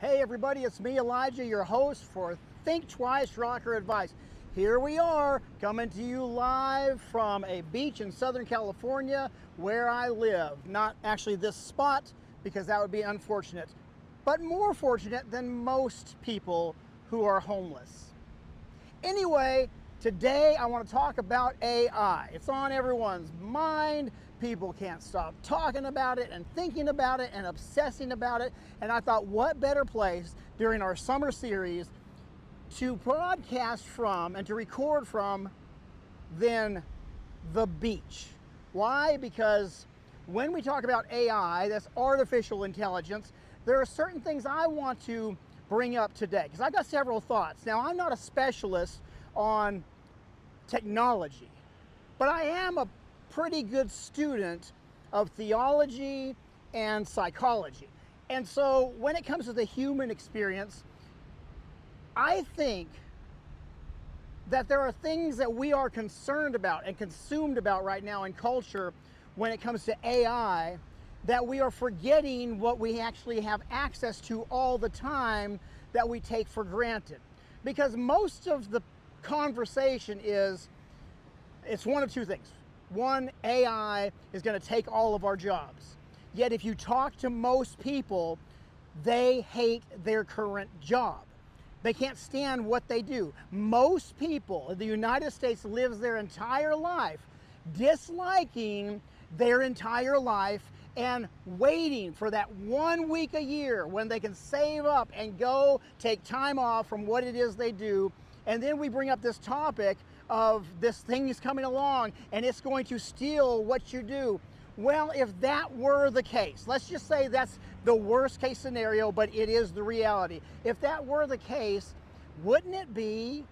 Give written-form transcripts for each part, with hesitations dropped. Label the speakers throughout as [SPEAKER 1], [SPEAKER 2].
[SPEAKER 1] Hey everybody, it's me Elijah, your host for Think Twice Rocker Advice. Here we are, coming to you live from a beach in Southern California where I live. Not actually this spot, because that would be unfortunate, but more fortunate than most people who are homeless. Anyway, today I want to talk about AI. It's on everyone's mind. People can't stop talking about it and thinking about it and obsessing about it. And I thought, what better place during our summer series to broadcast from and to record from than the beach. Why? Because when we talk about AI, that's artificial intelligence, there are certain things I want to bring up today because I've got several thoughts. Now, I'm not a specialist on technology, but I am a pretty good student of theology and psychology. And so when it comes to the human experience, I think that there are things that we are concerned about and consumed about right now in culture when it comes to AI, that we are forgetting what we actually have access to all the time that we take for granted. Because most of the conversation it's one of two things. One, AI is going to take all of our jobs. Yet if you talk to most people, they hate their current job. They can't stand what they do. Most people in the United States lives their entire life disliking their entire life and waiting for that 1 week a year when they can save up and go take time off from what it is they do. And then we bring up this topic of this thing is coming along and it's going to steal what you do. Well, if that were the case, let's just say that's the worst case scenario, but it is the reality. If that were the case, wouldn't it be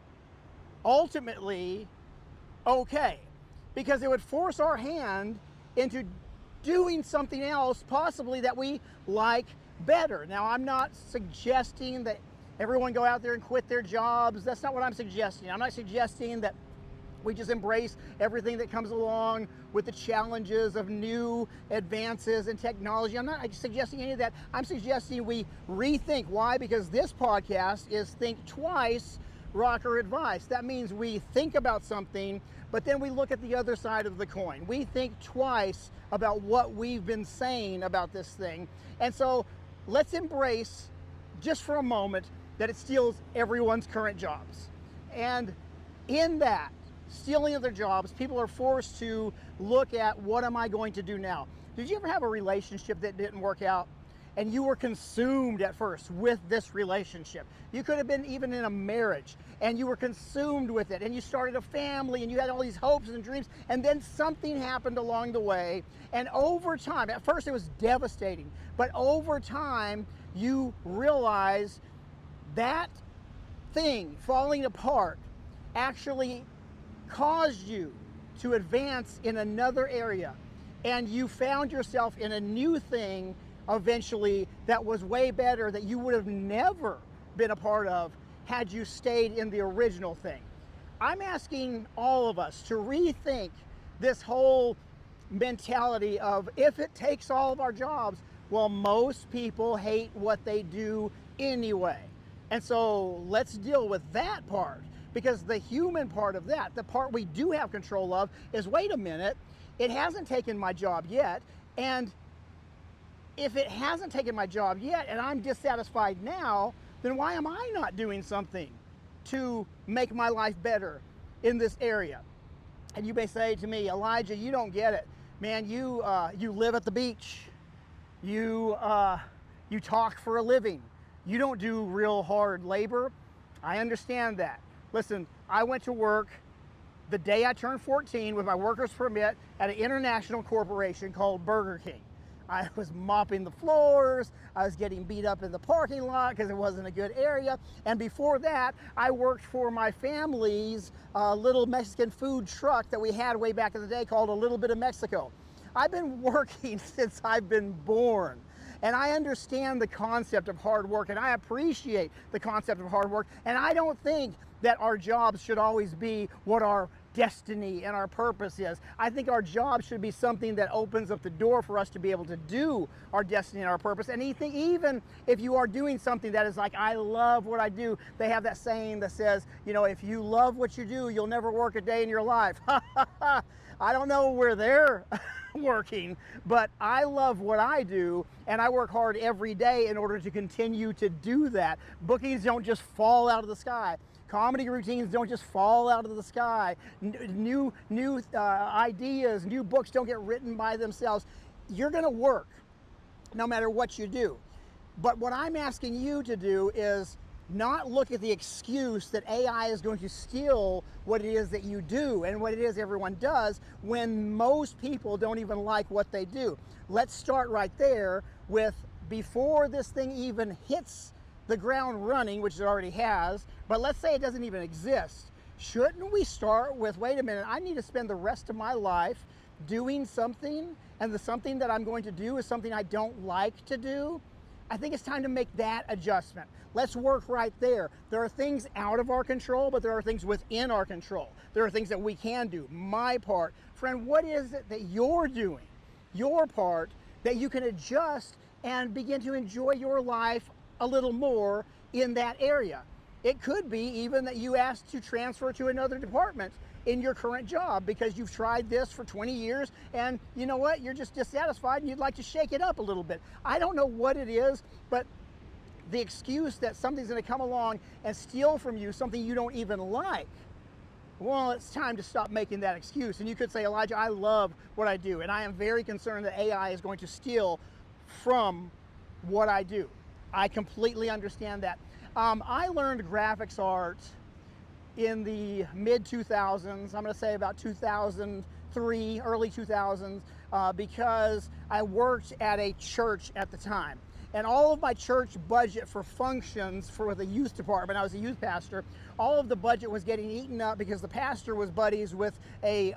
[SPEAKER 1] ultimately okay? Because it would force our hand into doing something else, possibly that we like better. Now, I'm not suggesting that everyone go out there and quit their jobs. That's not what I'm suggesting. I'm not suggesting that we just embrace everything that comes along with the challenges of new advances in technology. I'm not suggesting any of that. I'm suggesting we rethink. Why? Because this podcast is Think Twice Rocker Advice. That means we think about something, but then we look at the other side of the coin. We think twice about what we've been saying about this thing. And so let's embrace just for a moment that it steals everyone's current jobs. And in that stealing of their jobs, people are forced to look at, what am I going to do now? Did you ever have a relationship that didn't work out and you were consumed at first with this relationship? You could have been even in a marriage and you were consumed with it, and you started a family and you had all these hopes and dreams, and then something happened along the way, and over time, at first it was devastating, but over time you realize that thing falling apart actually caused you to advance in another area, and you found yourself in a new thing eventually that was way better, that you would have never been a part of had you stayed in the original thing. I'm asking all of us to rethink this whole mentality of, if it takes all of our jobs, well, most people hate what they do anyway. And so let's deal with that part, because the human part of that, the part we do have control of, is, wait a minute, it hasn't taken my job yet. And if it hasn't taken my job yet and I'm dissatisfied now, then why am I not doing something to make my life better in this area? And you may say to me, Elijah, you don't get it. Man, you live at the beach. You talk for a living. You don't do real hard labor. I understand that. Listen, I went to work the day I turned 14 with my worker's permit at an international corporation called Burger King. I was mopping the floors. I was getting beat up in the parking lot because it wasn't a good area. And before that, I worked for my family's little Mexican food truck that we had way back in the day called A Little Bit of Mexico. I've been working since I've been born. And I understand the concept of hard work, and I appreciate the concept of hard work. And I don't think that our jobs should always be what our destiny and our purpose is. I think our job should be something that opens up the door for us to be able to do our destiny and our purpose. And even if you are doing something that is like, I love what I do, they have that saying that says, you know, if you love what you do, you'll never work a day in your life. I don't know where they're working, but I love what I do, and I work hard every day in order to continue to do that. Bookings don't just fall out of the sky. Comedy routines don't just fall out of the sky. New ideas, new books don't get written by themselves. You're gonna work no matter what you do. But what I'm asking you to do is not look at the excuse that AI is going to steal what it is that you do and what it is everyone does when most people don't even like what they do. Let's start right there with, before this thing even hits the ground running, which it already has, but let's say it doesn't even exist. Shouldn't we start with, wait a minute, I need to spend the rest of my life doing something, and the something that I'm going to do is something I don't like to do? I think it's time to make that adjustment. Let's work right there. There are things out of our control, but there are things within our control. There are things that we can do. My part. Friend, what is it that you're doing? Your part that you can adjust and begin to enjoy your life a little more in that area. It could be even that you asked to transfer to another department in your current job because you've tried this for 20 years and you know what, you're just dissatisfied and you'd like to shake it up a little bit. I don't know what it is, but the excuse that something's going to come along and steal from you something you don't even like, well, it's time to stop making that excuse. And you could say, Elijah, I love what I do, and I am very concerned that AI is going to steal from what I do. I completely understand that. I learned graphics art in the mid-2000s, I'm going to say about 2003, early 2000s, because I worked at a church at the time. And all of my church budget for functions for the youth department, I was a youth pastor, all of the budget was getting eaten up because the pastor was buddies with a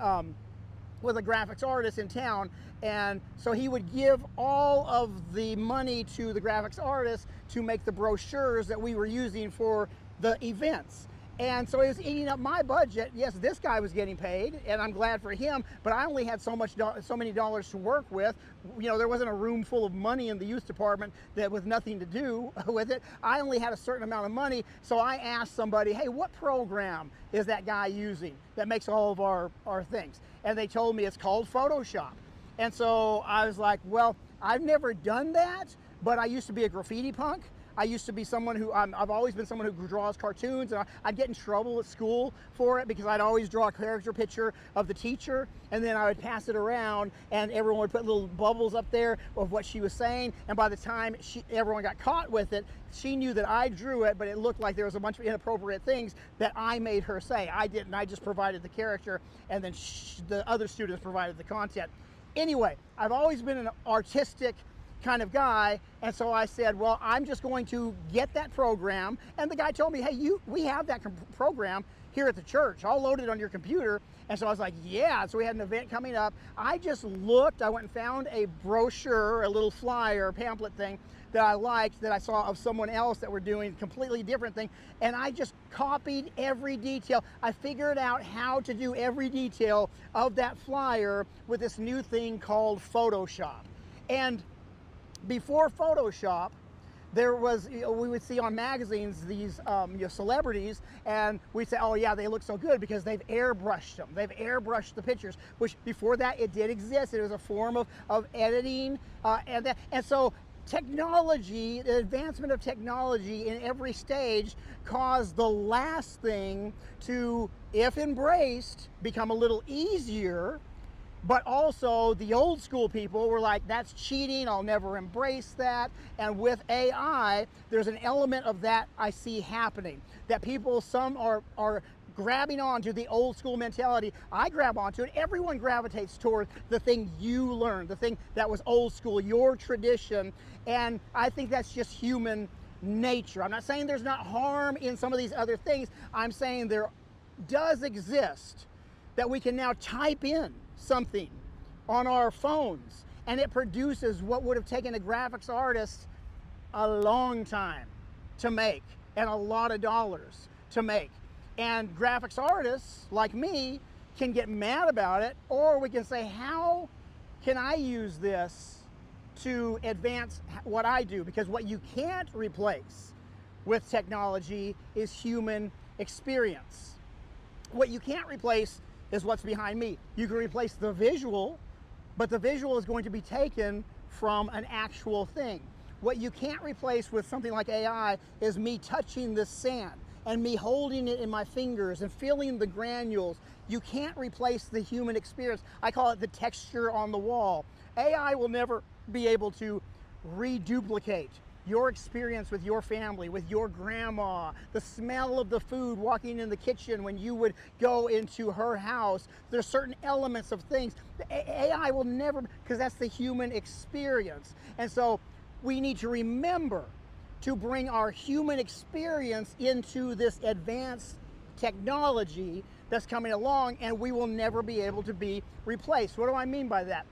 [SPEAKER 1] graphics artist in town, and so he would give all of the money to the graphics artist to make the brochures that we were using for the events. And so it was eating up my budget. Yes, this guy was getting paid, and I'm glad for him, but I only had so many dollars to work with. You know, there wasn't a room full of money in the youth department that with nothing to do with it. I only had a certain amount of money, so I asked somebody, hey, what program is that guy using that makes all of our things? And they told me it's called Photoshop. And so I was like, well, I've never done that, but I used to be a graffiti punk. I used to be someone who, I've always been someone who draws cartoons, and I'd get in trouble at school for it because I'd always draw a character picture of the teacher, and then I would pass it around, and everyone would put little bubbles up there of what she was saying, and by the time everyone got caught with it, she knew that I drew it, but it looked like there was a bunch of inappropriate things that I made her say. I didn't, I just provided the character, and then the other students provided the content. Anyway, I've always been an artistic kind of guy, and so I said, well, I'm just going to get that program, and the guy told me, hey, we have that program here at the church. I'll load it on your computer. And so I was like, yeah. So we had an event coming up. I just looked, I went and found a brochure, a little flyer, pamphlet thing that I liked, that I saw of someone else that were doing a completely different thing, and I just copied every detail. I figured out how to do every detail of that flyer with this new thing called Photoshop. And before Photoshop, there was, we would see on magazines these celebrities, and we'd say, oh yeah, they look so good because they've airbrushed them. They've airbrushed the pictures, which before that it did exist. It was a form of editing, and so technology, the advancement of technology in every stage caused the last thing to, if embraced, become a little easier. But also the old school people were like, that's cheating, I'll never embrace that. And with AI, there's an element of that I see happening. That people, some are grabbing onto the old school mentality. I grab onto it. Everyone gravitates toward the thing you learned, the thing that was old school, your tradition. And I think that's just human nature. I'm not saying there's not harm in some of these other things. I'm saying there does exist that we can now type in something on our phones and it produces what would have taken a graphics artist a long time to make and a lot of dollars to make. And graphics artists like me can get mad about it, or we can say, how can I use this to advance what I do? Because what you can't replace with technology is human experience. What you can't replace is what's behind me. You can replace the visual, but the visual is going to be taken from an actual thing. What you can't replace with something like AI is me touching this sand and me holding it in my fingers and feeling the granules. You can't replace the human experience. I call it the texture on the wall. AI will never be able to reduplicate your experience with your family, with your grandma, the smell of the food walking in the kitchen when you would go into her house. There's certain elements of things. AI will never, because that's the human experience. And so we need to remember to bring our human experience into this advanced technology that's coming along, and we will never be able to be replaced. What do I mean by that?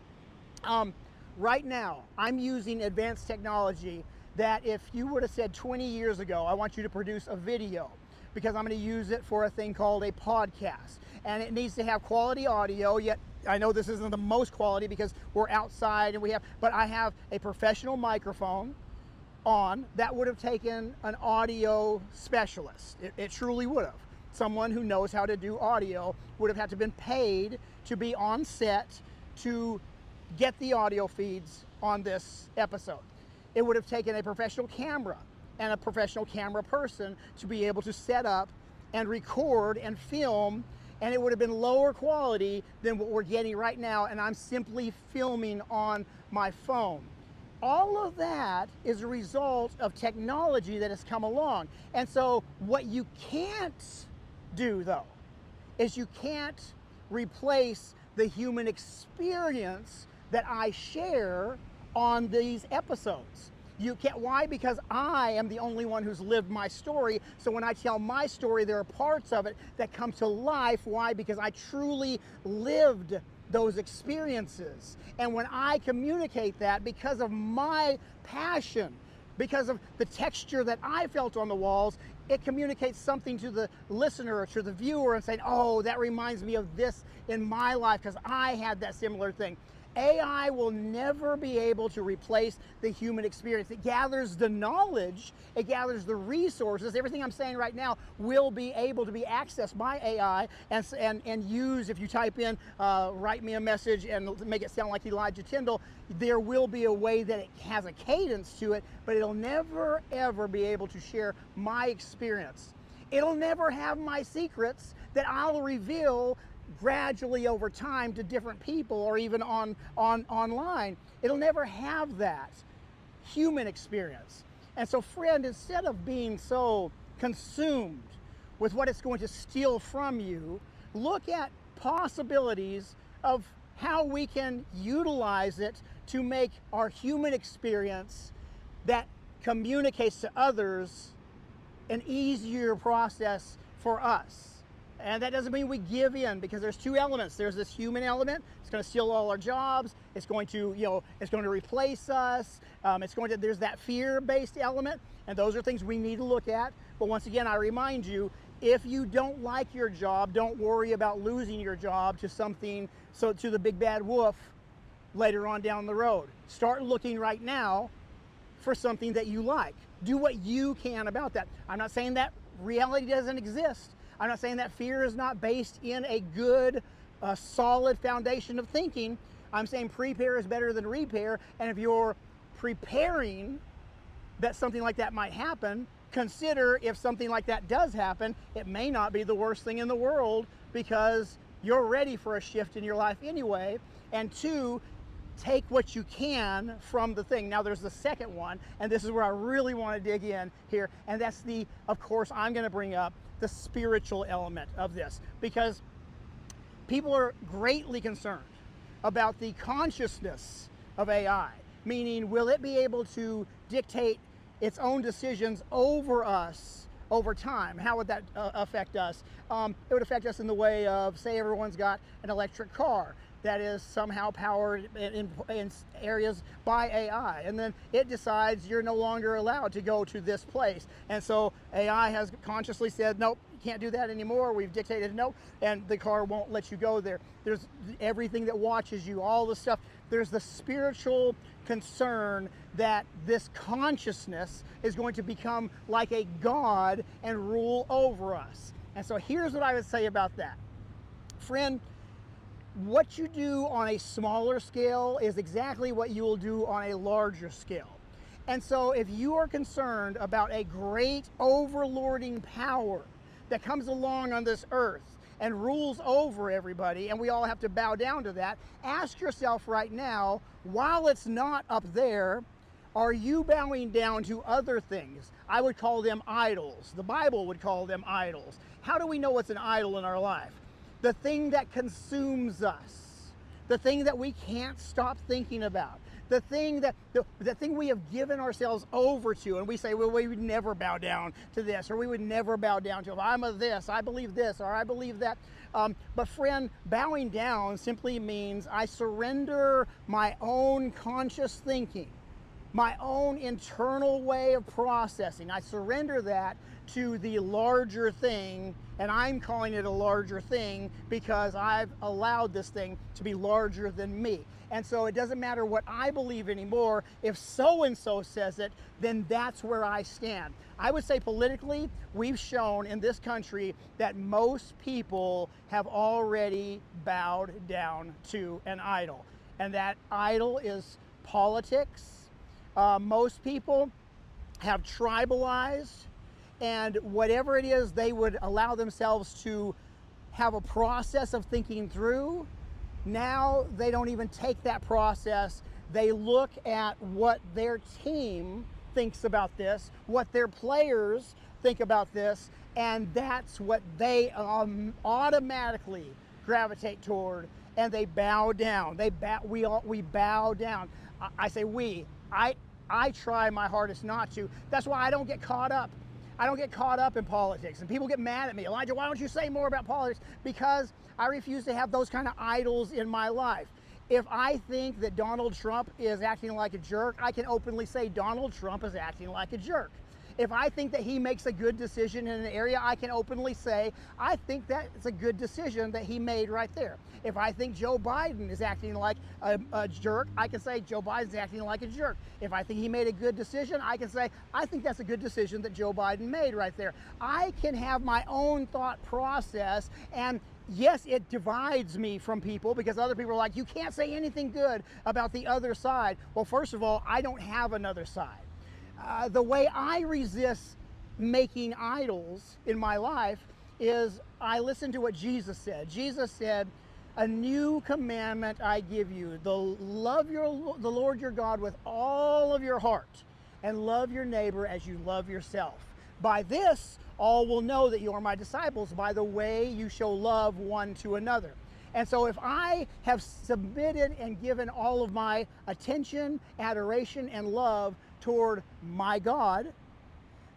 [SPEAKER 1] Right now, I'm using advanced technology that if you would have said 20 years ago, I want you to produce a video, because I'm going to use it for a thing called a podcast. And it needs to have quality audio, yet I know this isn't the most quality because we're outside and but I have a professional microphone on that would have taken an audio specialist. It truly would have. Someone who knows how to do audio would have had to been paid to be on set to get the audio feeds on this episode. It would have taken a professional camera and a professional camera person to be able to set up and record and film, and it would have been lower quality than what we're getting right now, and I'm simply filming on my phone. All of that is a result of technology that has come along. And so what you can't do, though, is you can't replace the human experience that I share on these episodes. You can't. Why? Because I am the only one who's lived my story. So when I tell my story, there are parts of it that come to life. Why? Because I truly lived those experiences. And when I communicate that, because of my passion, because of the texture that I felt on the walls, it communicates something to the listener or to the viewer and saying, oh, that reminds me of this in my life because I had that similar thing. AI will never be able to replace the human experience. It gathers the knowledge, it gathers the resources. Everything I'm saying right now will be able to be accessed by AI and used. If you type in, write me a message and make it sound like Elijah Tyndall, there will be a way that it has a cadence to it, but it'll never ever be able to share my experience. It'll never have my secrets that I'll reveal gradually over time to different people or even online. It'll never have that human experience. And so, friend, instead of being so consumed with what it's going to steal from you, look at possibilities of how we can utilize it to make our human experience that communicates to others an easier process for us. And that doesn't mean we give in, because there's two elements. There's this human element. It's going to steal all our jobs. It's going to, it's going to replace us. There's that fear-based element, and those are things we need to look at. But once again, I remind you, if you don't like your job, don't worry about losing your job to something, to the big bad wolf later on down the road. Start looking right now for something that you like. Do what you can about that. I'm not saying that reality doesn't exist. I'm not saying that fear is not based in a good, solid foundation of thinking. I'm saying prepare is better than repair. And if you're preparing that something like that might happen, consider if something like that does happen, it may not be the worst thing in the world because you're ready for a shift in your life anyway. And two, take what you can from the thing. Now there's the second one, and this is where I really want to dig in here, and that's of course, I'm going to bring up the spiritual element of this, because people are greatly concerned about the consciousness of AI, meaning will it be able to dictate its own decisions over us over time? How would that affect us? It would affect us in the way of, say everyone's got an electric car. that is somehow powered in areas by AI. And then it decides you're no longer allowed to go to this place. And so AI has consciously said, nope, you can't do that anymore. We've dictated no, and the car won't let you go there. There's everything that watches you, all the stuff. There's the spiritual concern that this consciousness is going to become like a god and rule over us. And so here's what I would say about that. Friend, what you do on a smaller scale is exactly what you will do on a larger scale. And so if you are concerned about a great overlording power that comes along on this earth and rules over everybody, and we all have to bow down to that, ask yourself right now, while it's not up there, are you bowing down to other things? I would call them idols. The Bible would call them idols. How do we know what's an idol in our life? The thing that consumes us, the thing that we can't stop thinking about, the thing that the thing we have given ourselves over to, and we say, well, we would never bow down to this, or we would never bow down to, if I'm a this, I believe this, or I believe that. But friend, bowing down simply means I surrender my own conscious thinking, my own internal way of processing. I surrender that to the larger thing, and I'm calling it a larger thing because I've allowed this thing to be larger than me. And so it doesn't matter what I believe anymore. If so-and-so says it, then that's where I stand. I would say politically, we've shown in this country that most people have already bowed down to an idol. And that idol is politics. Most people have tribalized, and whatever it is they would allow themselves to have a process of thinking through, now they don't even take that process. They look at what their team thinks about this, what their players think about this, and that's what they automatically gravitate toward, and they bow down. We bow down. I say we. I try my hardest not to. That's why I don't get caught up. I don't get caught up in politics. And people get mad at me. Elijah, why don't you say more about politics? Because I refuse to have those kind of idols in my life. If I think that Donald Trump is acting like a jerk, I can openly say Donald Trump is acting like a jerk. If I think that he makes a good decision in an area, I can openly say, I think that it's a good decision that he made right there. If I think Joe Biden is acting like a jerk, I can say Joe Biden's acting like a jerk. If I think he made a good decision, I can say, I think that's a good decision that Joe Biden made right there. I can have my own thought process, and yes, it divides me from people because other people are like, you can't say anything good about the other side. Well, first of all, I don't have another side. The way I resist making idols in my life is I listen to what Jesus said. Jesus said, a new commandment I give you, love the Lord your God with all of your heart and love your neighbor as you love yourself. By this, all will know that you are my disciples, by the way you show love one to another. And so if I have submitted and given all of my attention, adoration, and love toward my God,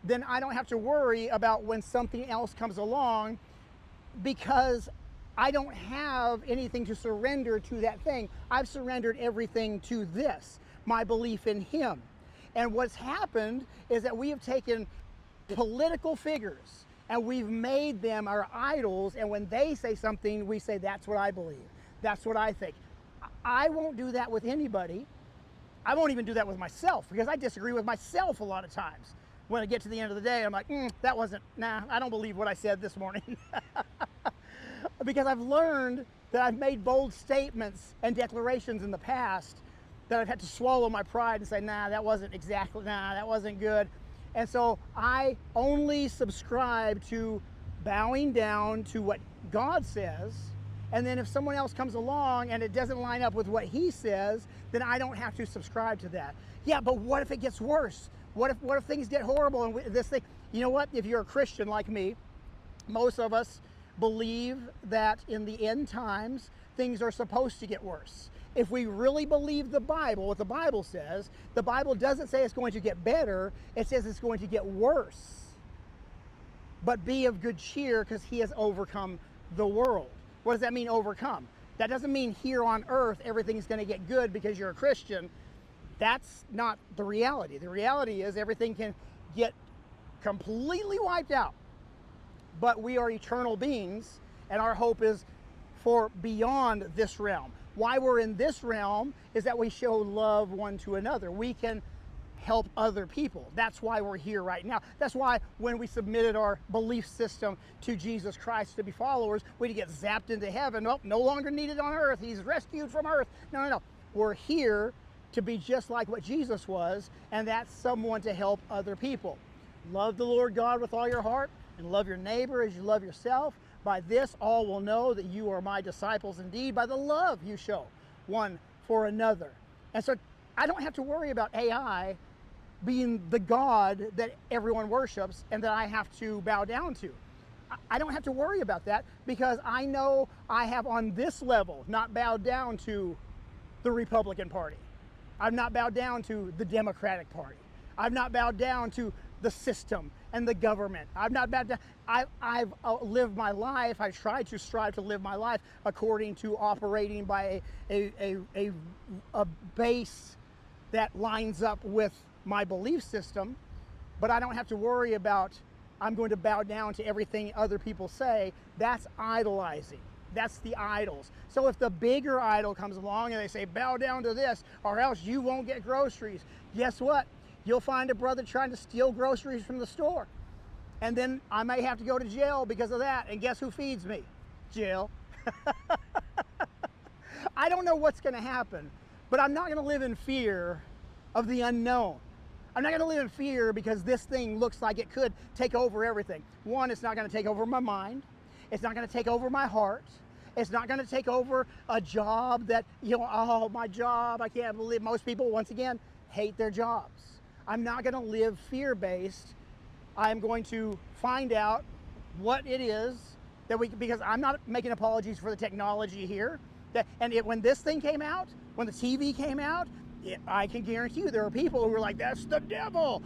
[SPEAKER 1] then I don't have to worry about when something else comes along, because I don't have anything to surrender to that thing. I've surrendered everything to this, my belief in Him. And what's happened is that we have taken political figures and we've made them our idols, and when they say something, we say, that's what I believe, that's what I think. I won't do that with anybody. I won't even do that with myself, because I disagree with myself a lot of times. When I get to the end of the day, I'm like, I don't believe what I said this morning. Because I've learned that I've made bold statements and declarations in the past that I've had to swallow my pride and say, that wasn't good. And so I only subscribe to bowing down to what God says. And then if someone else comes along and it doesn't line up with what He says, then I don't have to subscribe to that. Yeah, but what if it gets worse? What if things get horrible and this thing? You know what? If you're a Christian like me, most of us believe that in the end times, things are supposed to get worse. If we really believe the Bible, what the Bible says, the Bible doesn't say it's going to get better, it says it's going to get worse. But be of good cheer, because He has overcome the world. What does that mean, overcome? That doesn't mean here on earth everything's going to get good because you're a Christian. That's not the reality. The reality is everything can get completely wiped out. But we are eternal beings, and our hope is for beyond this realm. Why we're in this realm is that we show love one to another. We can help other people. That's why we're here right now. That's why when we submitted our belief system to Jesus Christ to be followers, we didn't get zapped into heaven. Oh, no longer needed on earth. He's rescued from earth. No. We're here to be just like what Jesus was, and that's someone to help other people. Love the Lord God with all your heart, and love your neighbor as you love yourself. By this all will know that you are my disciples indeed, by the love you show one for another. And so I don't have to worry about AI being the God that everyone worships and that I have to bow down to. I don't have to worry about that because I know I have on this level not bowed down to the Republican Party. I've not bowed down to the Democratic Party. I've not bowed down to the system and the government. I've not bowed down. I've lived my life. I try to strive to live my life according to operating by a base that lines up with my belief system, but I don't have to worry about I'm going to bow down to everything other people say. That's idolizing. That's the idols. So if the bigger idol comes along and they say, bow down to this or else you won't get groceries, guess what? You'll find a brother trying to steal groceries from the store. And then I may have to go to jail because of that. And guess who feeds me? Jail. I don't know what's going to happen, but I'm not going to live in fear of the unknown. I'm not going to live in fear because this thing looks like it could take over everything. One, it's not going to take over my mind. It's not going to take over my heart. It's not going to take over a job that, oh, my job, I can't believe. Most people, once again, hate their jobs. I'm not going to live fear-based. I'm going to find out what it is that because I'm not making apologies for the technology here. When this thing came out, when the TV came out, I can guarantee you there are people who are like, that's the devil.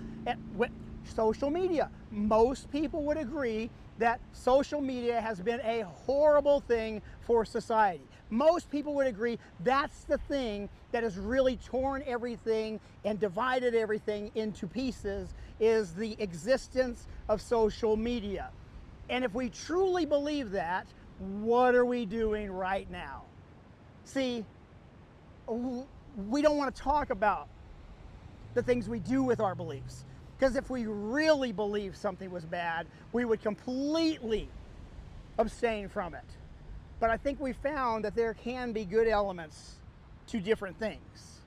[SPEAKER 1] Social media, most people would agree that social media has been a horrible thing for society. Most people would agree that's the thing that has really torn everything and divided everything into pieces is the existence of social media. And if we truly believe that, what are we doing right now? See, we don't want to talk about the things we do with our beliefs. Because if we really believed something was bad, we would completely abstain from it. But I think we found that there can be good elements to different things.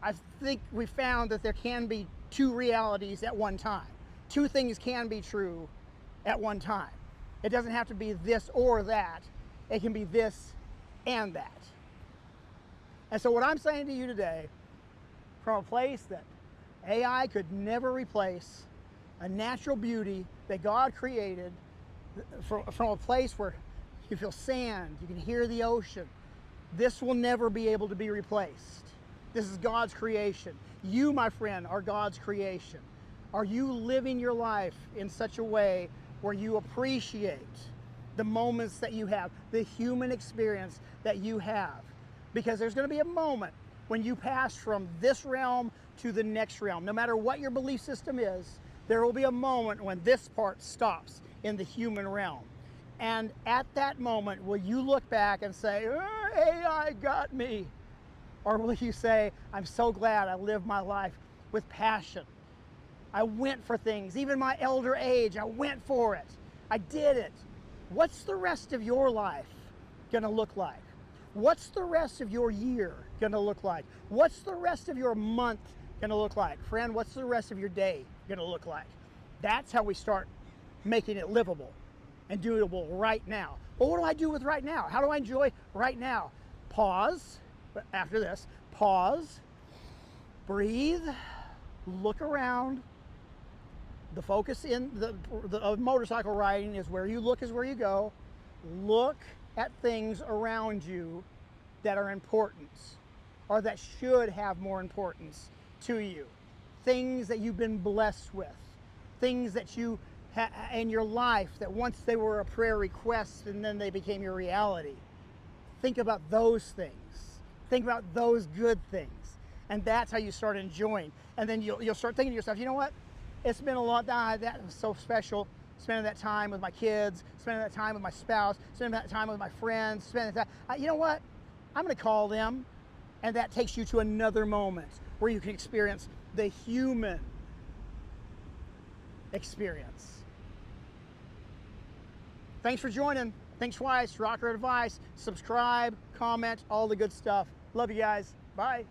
[SPEAKER 1] I think we found that there can be two realities at one time. Two things can be true at one time. It doesn't have to be this or that. It can be this and that. And so what I'm saying to you today, from a place that AI could never replace, a natural beauty that God created, from a place where you feel sand, you can hear the ocean, this will never be able to be replaced. This is God's creation. You, my friend, are God's creation. Are you living your life in such a way where you appreciate the moments that you have, the human experience that you have? Because there's going to be a moment when you pass from this realm to the next realm. No matter what your belief system is, there will be a moment when this part stops in the human realm. And at that moment, will you look back and say, AI got me? Or will you say, I'm so glad I lived my life with passion. I went for things, even my elder age, I went for it. I did it. What's the rest of your life gonna look like? What's the rest of your year gonna look like? What's the rest of your month gonna look like? Friend, what's the rest of your day gonna look like? That's how we start making it livable and doable right now. But what do I do with right now? How do I enjoy right now? Pause, after this, pause, breathe, look around. The focus in the motorcycle riding is where you look is where you go. Look at things around you that are important or that should have more importance to you. Things that you've been blessed with. Things that you in your life that once they were a prayer request and then they became your reality. think about those things. Think about those good things. And that's how you start enjoying. And then you'll start thinking to yourself, you know what? It's been a long time. That was so special. Spending that time with my kids, spending that time with my spouse, spending that time with my friends, spending that time. You know what? I'm going to call them. And that takes you to another moment where you can experience the human experience. Thanks for joining. Think Twice, Rocker Advice. Subscribe, comment, all the good stuff. Love you guys. Bye.